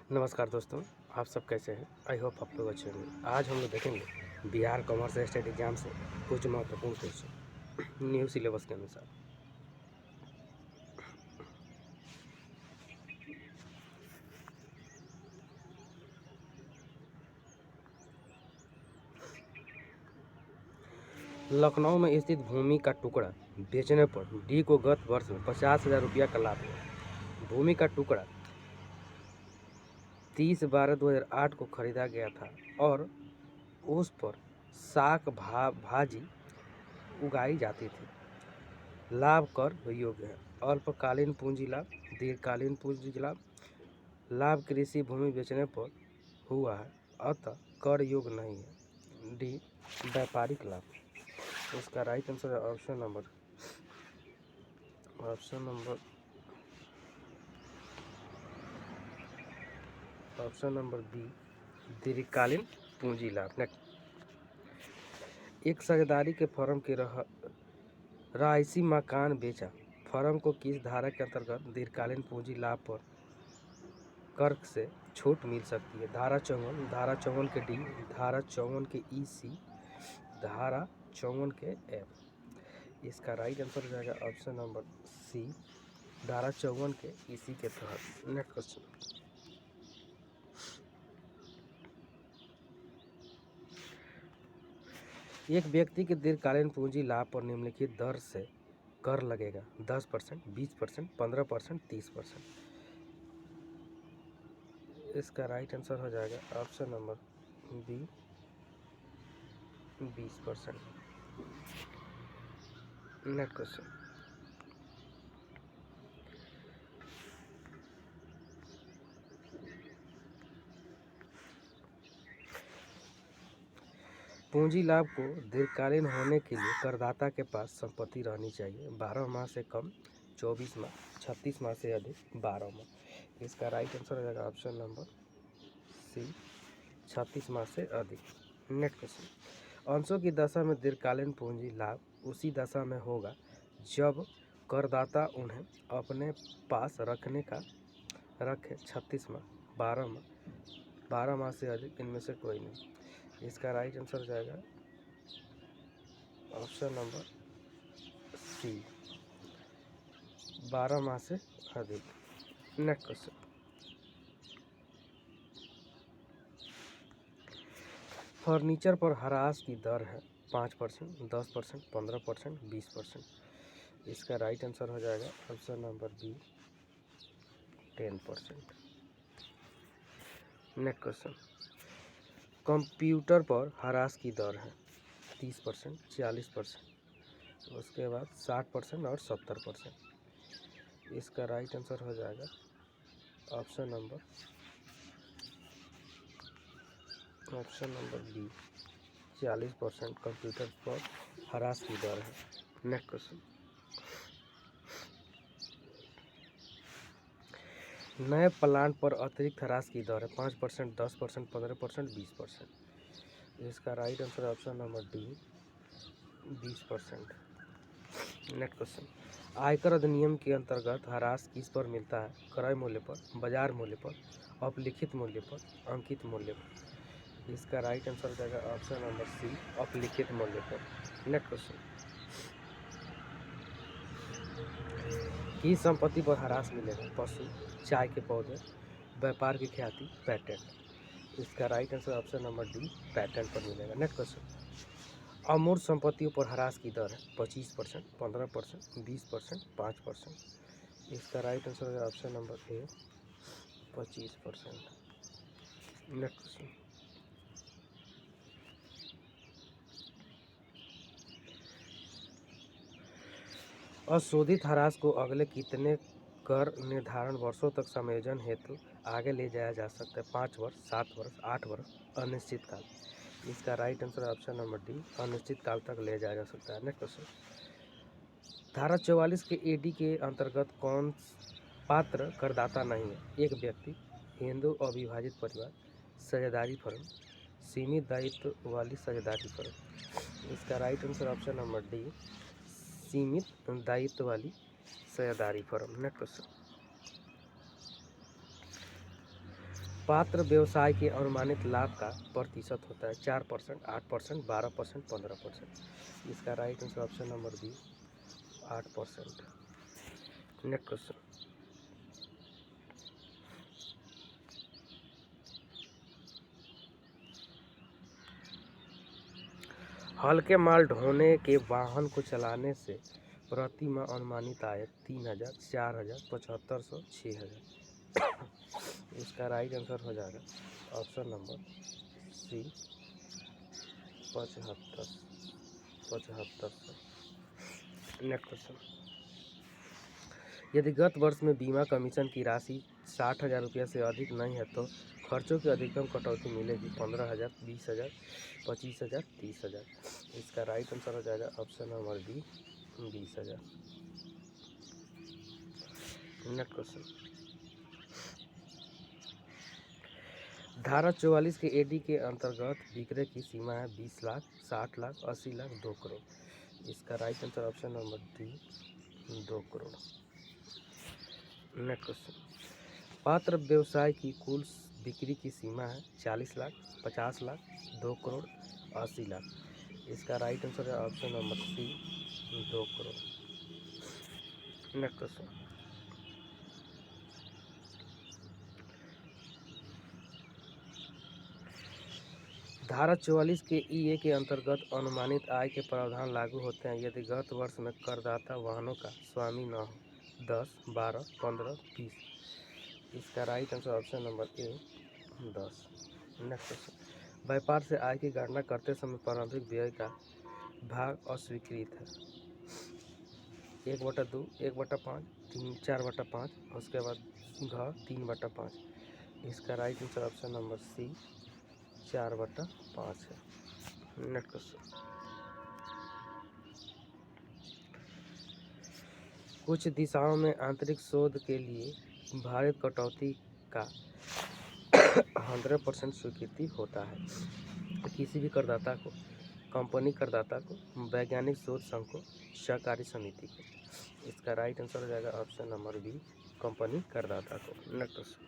नमस्कार दोस्तों, आप सब कैसे हैं? आई होप आप लोग अच्छे होंगे। आज हम लोग देखेंगे बिहार कॉमर्स स्टेट एग्जाम से कुछ महत्वपूर्ण क्वेश्चन न्यू सिलेबस के अनुसार। लखनऊ में स्थित भूमि का टुकड़ा बेचने पर डी को गत वर्ष में 50,000 रुपया का लाभ हुआ। भूमि का टुकड़ा 30/12/2008 को खरीदा गया था और उस पर साग भाजी उगाई जाती थी। लाभ कर योग्य है। अल्पकालीन पूंजी लाभ, दीर्घकालीन पूंजी लाभ। लाभ कृषि भूमि बेचने पर हुआ है, अतः कर योग्य नहीं है। डी व्यापारिक लाभ। इसका राइट आंसर है ऑप्शन नंबर बी, दीर्घकालीन पूंजी लाभ। नेक्स्ट, एक साझेदारी के फर्म के रहायशी मकान बेचा। फर्म को किस धारा के अंतर्गत दीर्घकालीन पूंजी लाभ पर कर से छूट मिल सकती है? धारा 54 के डी, धारा 54 के ई सी, धारा 54 के एफ। इसका राइट आंसर हो जाएगा ऑप्शन नंबर सी, धारा 54 के ई सी के तहत। नेक्स्ट क्वेश्चन, एक व्यक्ति के दीर्घकालीन पूंजी लाभ पर निम्नलिखित दर से कर लगेगा। 10%, 20%, 15%, 30%। इसका राइट आंसर हो जाएगा option number B, 20%। Next question, पूंजी लाभ को दीर्घकालीन होने के लिए करदाता के पास संपत्ति रहनी चाहिए। 12 माह से कम, 24 माह, 36 माह से अधिक, 12 माह। इसका राइट आंसर हो जाएगा ऑप्शन नंबर सी, 36 माह से अधिक। नेक्स्ट क्वेश्चन, अंशों की दशा में दीर्घकालीन पूंजी लाभ उसी दशा में होगा जब करदाता उन्हें अपने पास रखे 36 माह, 12 माह से अधिक, इनमें से कोई नहीं। इसका राइट आंसर हो जाएगा ऑप्शन नंबर सी, 12 माह से अधिक। नेक्स्ट क्वेश्चन, फर्नीचर पर ह्रास की दर है 5%, 10%, 15%, 20%। इसका राइट आंसर हो जाएगा option number B, 10%। Next question, computer पर ह्रास की दर है 30%, 40%, उसके बाद 60% और 70%। इसका राइट आंसर हो जाएगा ऑप्शन नंबर बी, 40% कंप्यूटर पर ह्रास की दर है। नेक्स्ट क्वेश्चन, नए प्लांट पर अतिरिक्त ह्रास की दर है 5%, 10%, 15%, 20%। इसका right answer option number D, 20%। Next question, आयकर अधिनियम के अंतर्गत ह्रास किस पर मिलता है? क्रय मूल्य पर, बाजार मूल्य पर, अपलिखित मूल्य पर, अंकित मूल्य पर। इसका राइट आंसर हो जाएगा ऑप्शन नंबर सी, अपलिखित मूल्य पर। नेक्स्ट क्वेश्चन, की संपत्ति पर ह्रास मिलेगा? पशु, चाय के पौधे, व्यापार की ख्याति, पैटेंट। इसका right answer option number D, patent पर मिलेगा। नेक्स्ट क्वेश्चन, अमूर्त संपत्तियों पर ह्रास की दर है 25%, 15%, 20%, 5%। इसका राइट आंसर है option number A, 25%। Next question, अशोधित ह्रास को अगले कितने कर निर्धारण वर्षों तक समायोजन हेतु आगे ले जाया जा सकता है? 5 वर्ष, 7 वर्ष, 8 वर्ष, अनिश्चित काल। इसका right answer option number D, अनिश्चित काल तक ले जाया जा सकता है। नेक्स्ट क्वेश्चन, धारा 44 के एडी के अंतर्गत कौन पात्र करदाता नहीं है? एक व्यक्ति, हिंदू अविभाजित परिवार, साझेदारी फर्म, सीमित दायित्व वाली साझेदारी फर्म। इसका right answer option number D, सीमित दायित्व वाली साझेदारी फर्म। नेक्स्ट क्वेश्चन, पात्र व्यवसाय के अनुमानित लाभ का प्रतिशत होता है 4%, 8%, 12%, 15%। इसका right answer option number B 8%। Next question, हल्के माल ढोने के वाहन को चलाने से प्रति माह अनुमानित आय 3000, 4000, 7500, 6000। इसका राइट आंसर हो जाएगा option number C 75। Next question, यदि गत वर्ष में बीमा कमीशन की राशि 60,000 रुपये से अधिक नहीं है तो खर्चों की अधिकतम कटौती मिलेगी 15,000, 20,000, 25,000, 30,000। इसका राइट आंसर हो जाएगा option number B 20,000। Next question, धारा 44 के एडी के अंतर्गत विक्रय की सीमा है 20 लाख, 60 लाख, 80 लाख, 2 करोड़। इसका right answer option number D 2 crore. Next question, पात्र व्यवसाय की कुल बिक्री की सीमा है 40 लाख, 50 लाख, 2 करोड़, 80 लाख। इसका राइट आंसर है option number C 2 crore. Next question, धारा 44 के ई के अंतर्गत अनुमानित आय के प्रावधान लागू होते हैं यदि गत वर्ष में करदाता वाहनों का स्वामी न हो 10, 12, 15, 20। इसका राइट आंसर ऑप्शन नंबर ए 10। नेक्स्ट क्वेश्चन, व्यापार से आय की गणना करते समय प्रारंभिक व्यय का भाग अस्वीकृत है 1/2, 1/5, 4/5, उसके बाद घ 3/5। इसका right answer option number C 4/5 है। नेक्स्ट क्वेश्चन, कुछ दिशाओं में आंतरिक शोध के लिए भारित कटौती का 100% स्वीकृति होता है किसी भी करदाता को, कंपनी करदाता को, वैज्ञानिक शोध संघ को, सहकारी समिति को। इसका राइट आंसर हो जाएगा ऑप्शन नंबर बी कंपनी करदाता को। नेक्स्ट क्वेश्चन,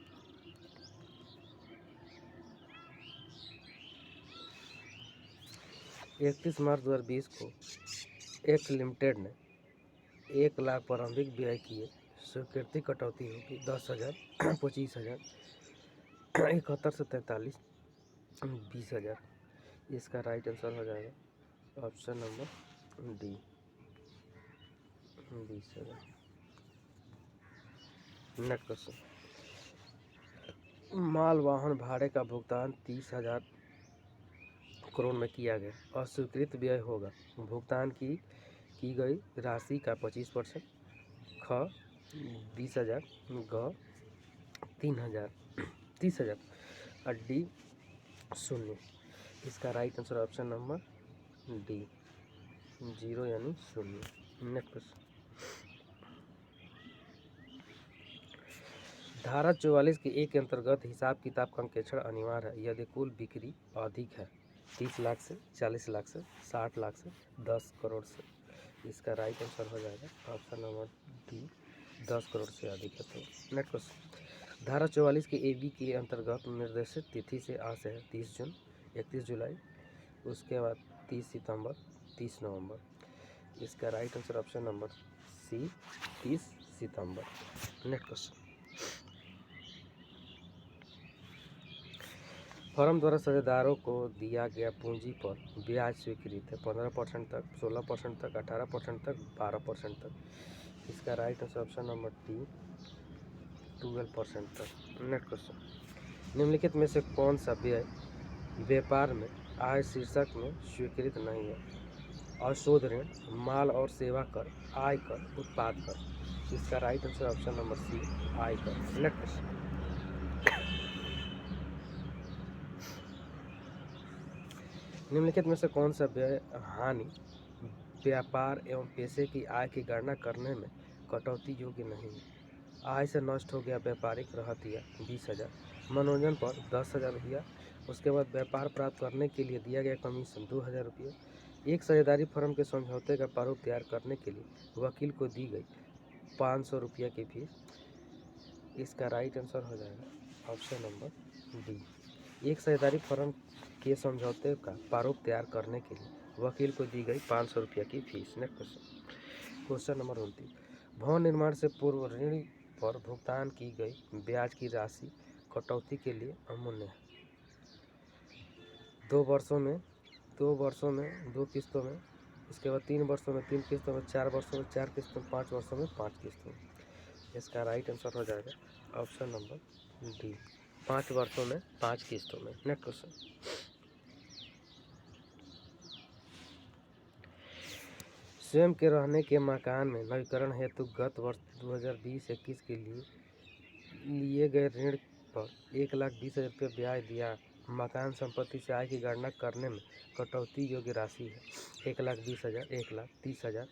31 मार्च 2020 को एक्ट लिमिटेड ने 1 लाख प्रारंभिक व्यय किए स्वीकृति कटौती होगी 10,000, 25,000, 71 से 43, 20,000। इसका राइट आंसर हो जाएगा option number D 20,000। Next question, माल वाहन भाड़े का भुगतान 30,000 करोड़ में किया गया अस्वीकृत व्यय होगा भुगतान की गई राशि का 25%, ख 20,000, ग 3,000, 30,000 और डी 0। इसका right answer option number D 0 यानी 0। नेक्स्ट क्वेश्चन, धारा 44 के एक के अंतर्गत हिसाब किताब का अंकेक्षण अनिवार्य है यदि कुल बिक्री अधिक है 30 लाख से, 40 लाख से, 60 लाख से, 10 करोड़ से। इसका राइट आंसर हो जाएगा ऑप्शन नंबर डी 10 करोड़ से अधिक है तो। नेक्स्ट क्वेश्चन, धारा 44 के ए बी के अंतर्गत निर्देशित तिथि से आ से है 30 जून, 31 जुलाई, उसके बाद 30 सितंबर, 30 नवंबर। इसका right answer option number C 30 सितंबर। नेक्स्ट क्वेश्चन, फर्म द्वारा साझेदारों को दिया गया पूंजी पर ब्याज स्वीकृत है 15% तक, 16% तक, 18% तक, 12% तक। इसका right answer option number D 12% तक। नेक्स्ट क्वेश्चन, निम्नलिखित में से कौन सा व्यय व्यापार में आय शीर्षक में स्वीकृत नहीं है? अशोध ऋण, माल और सेवा कर, आय कर, उत्पाद कर। इसका right answer option number C आय कर। नेक्स्ट क्वेश्चन, निम्नलिखित में से कौन सा व्यय हानि व्यापार एवं पेशे की आय की गणना करने में कटौती योग्य नहीं है? आय से नष्ट हो गया व्यापारिक रहतिया 20,000, मनोरंजन पर 10,000 रुपया, उसके बाद व्यापार प्राप्त करने के लिए दिया गया कमीशन 2,000 रुपया, एक साझेदारी फर्म के समझौते का प्रारूप तैयार करने के लिए वकील को दी गई 500 रुपया की फीस। इसका राइट आंसर हो जाएगा ऑप्शन नंबर डी। एक साझेदारी फर्म के समझौते का प्रारूप तैयार करने के लिए वकील को दी गई 500 रुपये की fees. Next question, question number 29, भवन निर्माण से पूर्व ऋण पर भुगतान की गई ब्याज की राशि कटौती के लिए अमूल्य है। 2 वर्षों में 2 किस्तों में, इसके बाद 3 वर्षों में 3 किस्तों में, 4 वर्षों में 4 किस्तों में, 5 वर्षों में 5 किस्तों में। इसका राइट आंसर हो जाएगा ऑप्शन नंबर डी, 5 वर्षों में 5 किस्तों में। नेक्स्ट क्वेश्चन, स्वयं के रहने के मकान में नवीकरण हेतु गत वर्ष 2020-21 के लिए गए ऋण पर 1,20,000 रुपये ब्याज दिया। मकान संपत्ति से आय की गणना करने में कटौती योग्य राशि है 1,20,000, 1,30,000,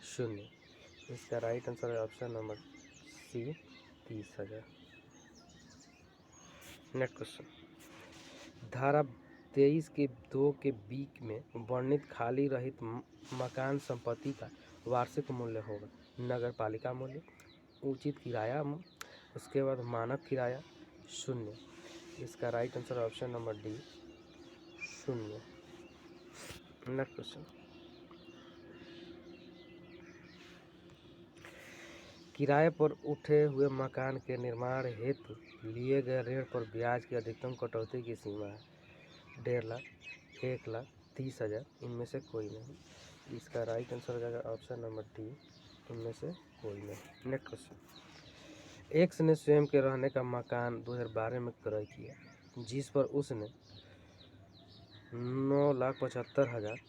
0। इसका राइट आंसर है option number C, 30,000। Next question, धारा 23 के 2 के बी में वर्णित खाली रहित मकान संपत्ति का वार्षिक मूल्य होगा नगर पालिका मूल्य, उचित किराया, उसके बाद मानक किराया, 0। इसका right answer option number D, 0। Next question, किराए पर उठे हुए मकान के निर्माण हेतु लिए गए ऋण पर ब्याज की अधिकतम कटौती की सीमा है 1.5 लाख, 1,30,000, 30,000, इनमें से कोई नहीं। इसका राइट आंसर हो जाएगा ऑप्शन नंबर डी, इनमें से कोई नहीं। नेक्स्ट क्वेश्चन, एक्स ने स्वयं के रहने का मकान 2012 में क्रय किया जिस पर उसने 9,75,000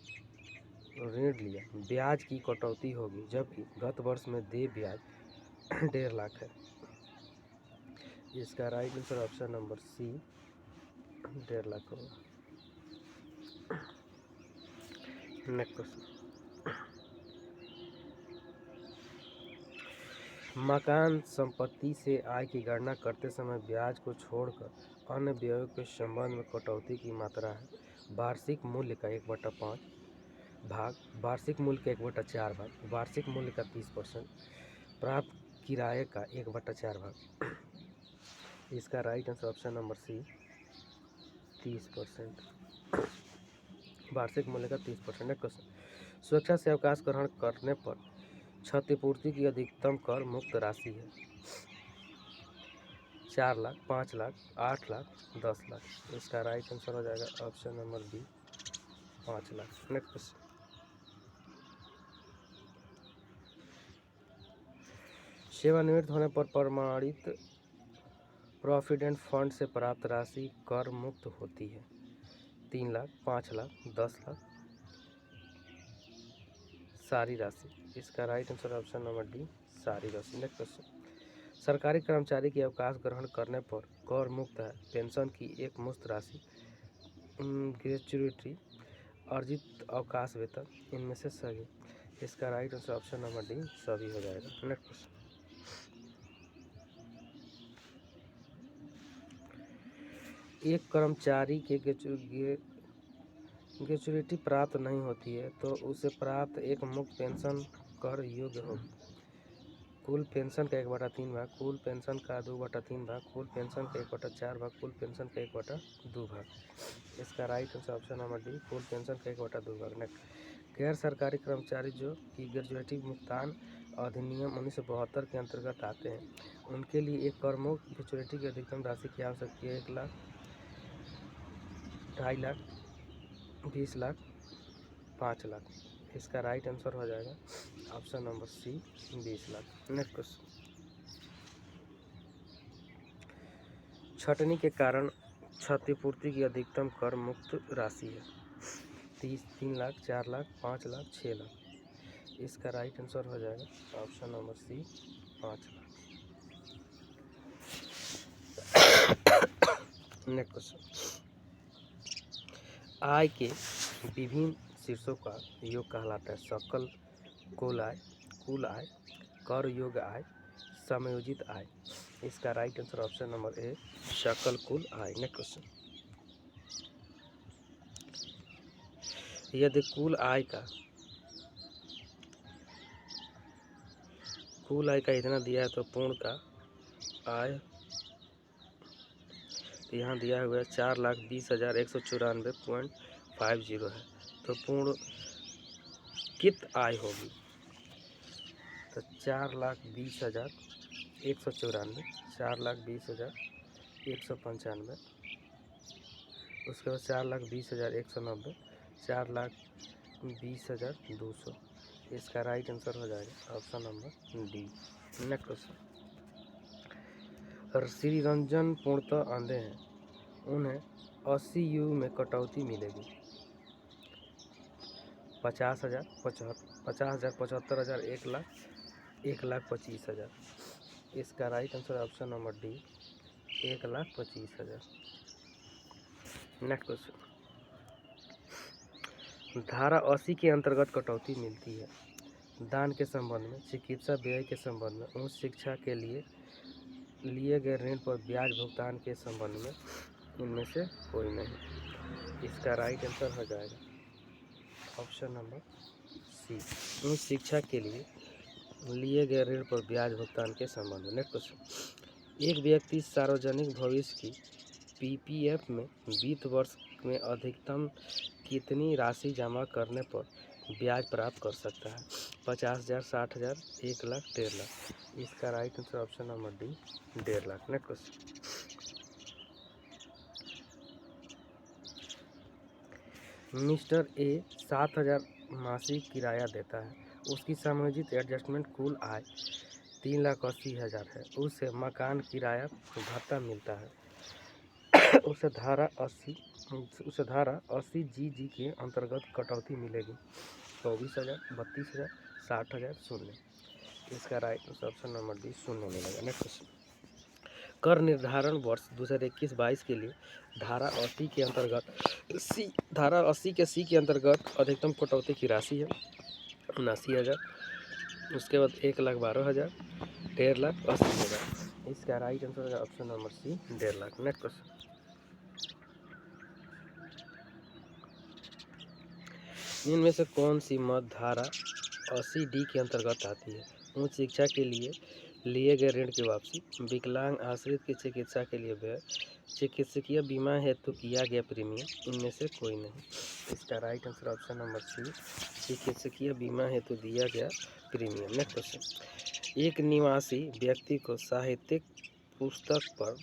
ऋण लिया। ब्याज की कटौती होगी जबकि गत वर्ष में देय ब्याज 1.5 लाख है। इसका right answer option number C, 1.5 lakh होगा। नेक्स्ट क्वेश्चन, मकान संपत्ति से आय की गणना करते समय ब्याज को छोड़कर अन्य व्ययों के संबंध में कटौती की मात्रा है वार्षिक मूल्य का 1/5 भाग, वार्षिक मूल्य का 1/4 भाग, वार्षिक मूल्य का 30%, प्राप्त किराए का 1/4 भाग। इसका right answer option number C, 30%, वार्षिक मूल्य का 30%। नेक्स्ट क्वेश्चन, सुरक्षा से अवकाश ग्रहण करने पर क्षतिपूर्ति की अधिकतम कर मुक्त राशि है 4 लाख, 5 लाख, 8 लाख, 10 लाख। इसका राइट आंसर हो जाएगा option number B, 5 lakh. Next question, सेवानिवृत्त होने पर प्रमाणित प्रोविडेंट फंड से प्राप्त राशि कर मुक्त होती है 3 लाख, 5 लाख, 10 लाख, सारी राशि। इसका right answer option number D, सारी राशि। नेक्स्ट क्वेश्चन, सरकारी कर्मचारी की अवकाश ग्रहण करने पर कर मुक्त है पेंशन की एक मुश्त राशि, ग्रेच्युटी, अर्जित अवकाश वेतन, इनमें से सभी। इसका right answer option number D, सभी हो जाएगा। नेक्स्ट क्वेश्चन, एक कर्मचारी के ग्रेच्युटी प्राप्त नहीं होती है तो उसे प्राप्त एक मुक्त पेंशन कर योग्य होगी कुल पेंशन का 1/3 भाग, कुल पेंशन का 2/3 भाग, कुल पेंशन का 1/4 भाग, कुल पेंशन का 1/2 भाग। इसका right answer option number D, कुल पेंशन का 1/2 भाग। नेक्स्ट, गैर सरकारी कर्मचारी जो कि ग्रेच्युटी भुगतान अधिनियम 1972 के अंतर्गत आते हैं उनके लिए एक कर मुक्त ग्रेच्युटी की अधिकतम राशि क्या हो सकती है 1 लाख, 2.5 लाख, 20 लाख, 5 लाख। इसका राइट आंसर हो जाएगा option number C, 20 lakh. Next question, छटनी के कारण क्षतिपूर्ति की अधिकतम कर मुक्त राशि है 3 लाख, 4 लाख, 5 लाख, 6 लाख। इसका राइट आंसर हो जाएगा option number C, 5 lakh. Next question, आय के विभिन्न शीर्षों का योग कहलाता है सकल कुल आय, कर योग्य आय, समायोजित आय। इसका राइट आंसर ऑप्शन नंबर ए, सकल कुल आय। नेक्स्ट क्वेश्चन, यदि कुल आय का इतना दिया है तो पूर्ण का आय, यहाँ दिया हुआ है 4,20,194.50 है, तो पूर्ण कित आय होगी? तो 4,20,194, 4,20,195, उसके बाद 4,20,190, 4,20,200। इसका राइट आंसर हो जाएगा option number D. Next question, Shri Ranjan पूर्णतः अंधे हैं, उन्हें 80 यू में कटौती मिलेगी। 50,000, 50,000, 75,000, 1,00,000, 1,25,000। इसका right answer option number D 1,25,000। Next question, धारा 80 के अंतर्गत कटौती मिलती है दान के संबंध में, चिकित्सा व्यय के संबंध में, उच्च शिक्षा के लिए गए ऋण पर ब्याज भुगतान के संबंध में, इनमें से कोई नहीं। इसका राइट आंसर हो जाएगा ऑप्शन नंबर सी, उच्च शिक्षा के लिए गए ऋण पर ब्याज भुगतान के संबंध में। नेक्स्ट क्वेश्चन, एक व्यक्ति सार्वजनिक भविष्य की पीपीएफ में वित्त वर्ष में अधिकतम कितनी राशि जमा करने पर ब्याज प्राप्त कर सकता है? 50,000, 60,000, 1,00,000, 1,50,000। इसका right answer option number D 1,50,000। Next question, mister A 7,000 मासिक किराया देता है, उसकी समायोजित एडजस्टमेंट कुल आय 3,80,000 है, उसे मकान किराया भत्ता मिलता है, उसे धारा 80 जी के अंतर्गत कटौती मिलेगी 24,000, 32,000, 60,000, 0। इसका right answer option number D 0 मिलेगा। नेक्स्ट क्वेश्चन, कर निर्धारण वर्ष 2021-22 के लिए धारा 80 के अंतर्गत धारा 80 के सी के अंतर्गत अधिकतम कटौती की राशि है 79,000, उसके बाद 1,12,000, 1,50,000, 80,000। इसका राइट आंसर है option number C 1,50,000। Next question, इनमें से कौन सी मद धारा 80 डी के अंतर्गत आती है? उच्च शिक्षा के लिए गए ऋण की वापसी, विकलांग आश्रित की चिकित्सा के लिए व्यय, चिकित्सकीय बीमा हेतु किया गया प्रीमियम, इनमें से कोई नहीं। इसका right answer option number C, चिकित्सकीय बीमा हेतु दिया गया प्रीमियम। नेक्स्ट क्वेश्चन, एक निवासी व्यक्ति को साहित्यिक पुस्तक पर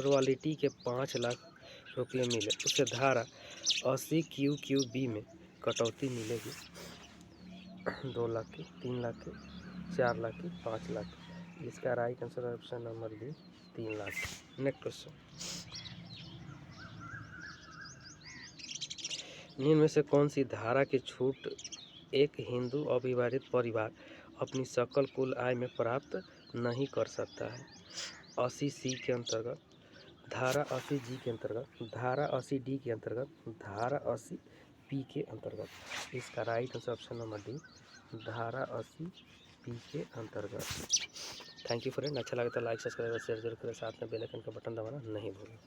रॉयल्टी के 5 लाख रुपये मिले, उसे धारा 80 QQB में कटौती मिलेगी 2 लाख की, 3 लाख की, 4 लाख की, 5 लाख की। इसका right answer option number B 3 lakh. Next question, इनमें से कौन सी धारा की छूट एक हिंदू अविवाहित परिवार अपनी सकल कुल आय में प्राप्त नहीं कर सकता है? 80 सी के अंतर्गत, धारा 80 जी के अंतर्गत, धारा 80 डी के अंतर्गत, धारा 80 पी के अंतर्गत। इसका right answer option number D धारा 80 पी के अंतर्गत। थैंक यू फ्रेंड, अच्छा लगा तो लाइक, सब्सक्राइब और शेयर जरूर करें, साथ में बेल आइकन का बटन दबाना नहीं भूलें।